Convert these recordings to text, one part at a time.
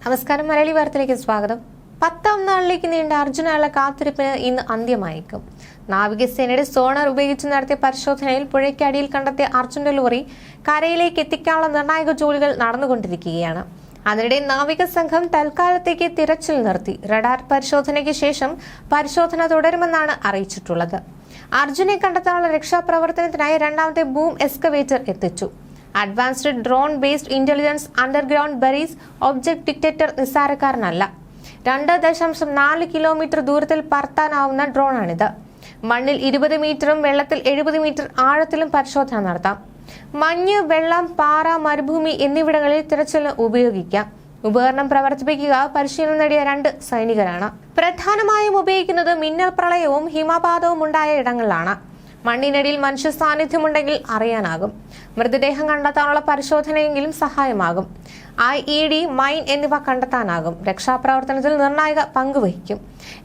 നമസ്കാരം. മലയാളി വാർത്തയിലേക്ക് സ്വാഗതം. 10ാം നാളിലേക്ക് നീണ്ട അർജുനയുള്ള കാത്തിരിപ്പിന് ഇന്ന് അന്ത്യമായേക്കും. നാവികസേനയുടെ സോണർ ഉപയോഗിച്ച് നടത്തിയ പരിശോധനയിൽ പുഴയ്ക്കടിയിൽ കണ്ടെത്തിയ അർജുന്റെ ലോറി കരയിലേക്ക് എത്തിക്കാനുള്ള നിർണായക ജോലികൾ നടന്നുകൊണ്ടിരിക്കുകയാണ്. അതിനിടെ നാവിക സംഘം തൽക്കാലത്തേക്ക് തിരച്ചിൽ നിർത്തി. റഡാർ പരിശോധനയ്ക്ക് ശേഷം പരിശോധന തുടരുമെന്നാണ് അറിയിച്ചിട്ടുള്ളത്. അർജുനെ കണ്ടെത്താനുള്ള രക്ഷാപ്രവർത്തനത്തിനായി രണ്ടാമത്തെ ബൂം എക്സ്കവേറ്റർ എത്തിച്ചു. Advanced drone based intelligence underground buried object detector നിസ്സാരക്കാരനല്ല. 2.4 കിലോമീറ്റർ ദൂരത്തിൽ പറത്താനാവുന്ന ഡ്രോണാണിത്. മണ്ണിൽ 20 മീറ്ററും വെള്ളത്തിൽ 70 മീറ്റർ ആഴത്തിലും പരിശോധന നടത്താം. മഞ്ഞ്, വെള്ളം, പാറ, മരുഭൂമി എന്നിവിടങ്ങളിൽ തിരച്ചിലിന് ഉപയോഗിക്കാം. ഉപകരണം പ്രവർത്തിപ്പിക്കുക പരിശീലനം നേടിയ 2 സൈനികരാണ്. പ്രധാനമായും ഉപയോഗിക്കുന്നത് മിന്നൽ പ്രളയവും ഹിമപാതവും ഉണ്ടായ ഇടങ്ങളിലാണ്. മണ്ണിനടിയിൽ മനുഷ്യ സാന്നിധ്യമുണ്ടെങ്കിൽ അറിയാനാകും. മൃതദേഹം കണ്ടെത്താനുള്ള പരിശോധനയെങ്കിലും സഹായമാകും. IED, മൈൻ എന്നിവ കണ്ടെത്താനാകും. രക്ഷാപ്രവർത്തനത്തിൽ നിർണായക പങ്കുവഹിക്കും.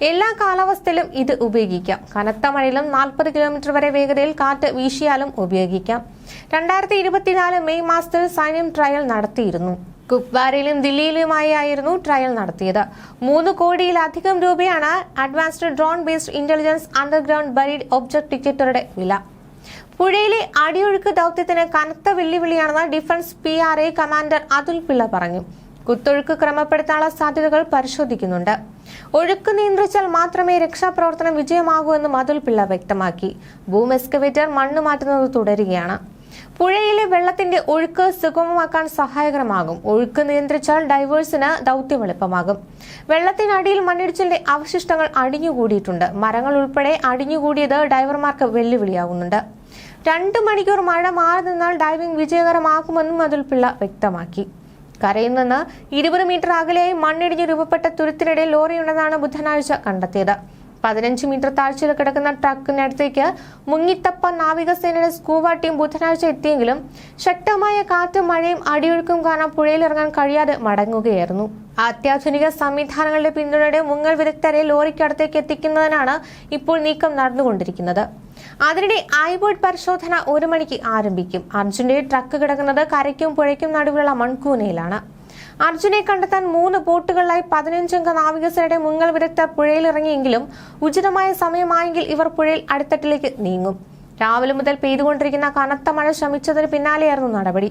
എല്ലാ കാലാവസ്ഥയിലും ഇത് ഉപയോഗിക്കാം. കനത്ത മഴയിലും 40 കിലോമീറ്റർ വരെ വേഗതയിൽ കാറ്റ് വീശിയാലും ഉപയോഗിക്കാം. 2024 മെയ് മാസത്തിൽ സൈന്യം ട്രയൽ നടത്തിയിരുന്നു. കുപ്വാരയിലും ദില്ലിയിലുമായിരുന്നു ട്രയൽ നടത്തിയത്. 3 കോടിയിലധികം രൂപയാണ് advanced drone based intelligence underground buried object ഡിറ്റക്ടറുടെ വില. പുഴയിലെ അടിയൊഴുക്ക് ദൗത്യത്തിന് കനത്ത വെല്ലുവിളിയാണെന്ന് defence PRA commander Atul Pillai പറഞ്ഞു. കുത്തൊഴുക്ക് ക്രമപ്പെടുത്താനുള്ള സാധ്യതകൾ പരിശോധിക്കുന്നുണ്ട്. ഒഴുക്ക് നിയന്ത്രിച്ചാൽ മാത്രമേ രക്ഷാപ്രവർത്തനം വിജയമാകൂ എന്നും അതുൽ പിള്ള വ്യക്തമാക്കി. ബൂം എക്സ്കവേറ്റർ മണ്ണ് മാറ്റുന്നത് തുടരുകയാണ്. പുഴയിലെ വെള്ളത്തിന്റെ ഒഴുക്ക് സുഗമമാക്കാൻ സഹായകരമാകും. ഒഴുക്ക് നിയന്ത്രിച്ചാൽ ഡൈവേഴ്സിന് ദൗത്യം എളുപ്പമാകും. വെള്ളത്തിനടിയിൽ മണ്ണിടിച്ചിലിന്റെ അവശിഷ്ടങ്ങൾ അടിഞ്ഞുകൂടിയിട്ടുണ്ട്. മരങ്ങൾ ഉൾപ്പെടെ അടിഞ്ഞുകൂടിയത് ഡൈവർമാർക്ക് വെല്ലുവിളിയാകുന്നുണ്ട്. 2 മണിക്കൂർ മഴ മാറി നിന്നാൽ ഡൈവിംഗ് വിജയകരമാക്കുമെന്നും അതുൽ പിള്ള വ്യക്തമാക്കി. കരയിൽ നിന്ന് 20 മീറ്റർ അകലെയായി മണ്ണിടിഞ്ഞ് രൂപപ്പെട്ട തുരുത്തിനിടെ ലോറിയുണ്ടെന്നാണ് ബുധനാഴ്ച കണ്ടെത്തിയത്. 15 മീറ്റർ താഴ്ചയിൽ കിടക്കുന്ന ട്രക്കിനടുത്തേക്ക് മുങ്ങിത്തപ്പ നാവികസേനയുടെ സ്കൂബ ടീം ബുധനാഴ്ച എത്തിയെങ്കിലും ശക്തമായ കാറ്റും മഴയും അടിയൊഴുക്കും കാരണം പുഴയിലിറങ്ങാൻ കഴിയാതെ മടങ്ങുകയായിരുന്നു. അത്യാധുനിക സംവിധാനങ്ങളുടെ പിന്തുണയോടെ മുങ്ങൽ വിദഗ്ധരെ ലോറിക്കടുത്തേക്ക് എത്തിക്കുന്നതിനാണ് ഇപ്പോൾ നീക്കം നടന്നുകൊണ്ടിരിക്കുന്നത്. അതിനിടെ ഐബോർഡ് പരിശോധന 1 മണിക്ക് ആരംഭിക്കും. അർജുന്റെ ട്രക്ക് കിടക്കുന്നത് കരയ്ക്കും പുഴയ്ക്കും നടുവിലുള്ള മൺകൂനയിലാണ്. അർജുനെ കണ്ടെത്താൻ 3 ബോട്ടുകളിലായി 15 അംഗ നാവികസേനയുടെ മുങ്ങൽ വിദഗ്ധർ പുഴയിലിറങ്ങിയെങ്കിലും ഉചിതമായ സമയമായെങ്കിൽ ഇവർ പുഴയിൽ അടിത്തട്ടിലേക്ക് നീങ്ങും. രാവിലെ മുതൽ പെയ്തുകൊണ്ടിരിക്കുന്ന കനത്ത മഴ ശമിച്ചതിന് പിന്നാലെയായിരുന്നു നടപടി.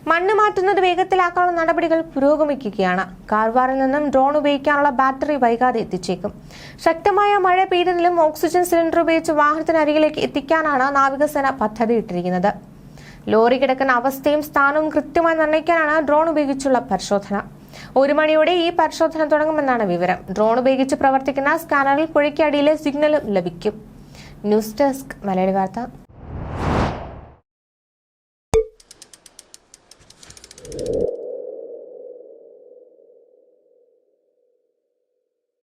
മണ്ണ് മാറ്റുന്നത് വേഗത്തിലാക്കാനുള്ള നടപടികൾ പുരോഗമിക്കുകയാണ്. കാർവാറിൽ നിന്നും ഡ്രോൺ ഉപയോഗിക്കാനുള്ള ബാറ്ററി വൈകാതെ എത്തിച്ചേക്കും. ശക്തമായ മഴ പെയ്തതിലും ഓക്സിജൻ സിലിണ്ടർ ഉപയോഗിച്ച് വാഹനത്തിനരികിലേക്ക് എത്തിക്കാനാണ് നാവികസേന പദ്ധതിയിട്ടിരിക്കുന്നത്. ലോറി കിടക്കുന്ന അവസ്ഥയും സ്ഥാനവും കൃത്യമായി നിർണ്ണയിക്കാനാണ് ഡ്രോൺ ഉപയോഗിച്ചുള്ള പരിശോധന. 1 മണിയോടെ ഈ പരിശോധന തുടങ്ങുമെന്നാണ് വിവരം. ഡ്രോൺ ഉപയോഗിച്ച് പ്രവർത്തിക്കുന്ന സ്കാനറിൽ പുഴയ്ക്കടിയിലെ സിഗ്നലും ലഭിക്കും. ന്യൂസ് ഡെസ്ക് മലയാളി വാർത്ത.